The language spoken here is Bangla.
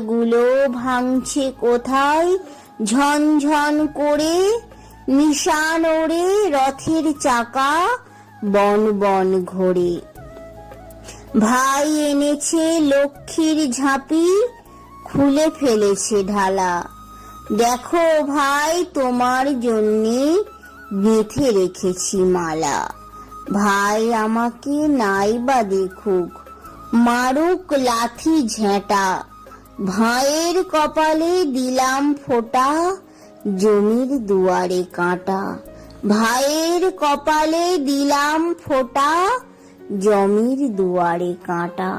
গুলো ভাঙছে কোথায় ঝনঝন করে, নিশান ওড়ে রথের চাকা বন বন ঘোরে। ভাই এনেছে লক্ষ্মীর ঝাঁপি, খুলে ফেলেছে ঢালা। দেখো ভাই তোমার জন্যে বেঁধে রেখেছি মালা। ভাই আমাকে নাই বা দেখুক, মারুক লাথি ঝেঁটা। ভাইয়ের কপালে দিলাম ফোঁটা, জমির দুয়ারে কাঁটা। ভাইয়ের কপালে দিলাম ফোঁটা, জমির দুয়ারে কাঁটা।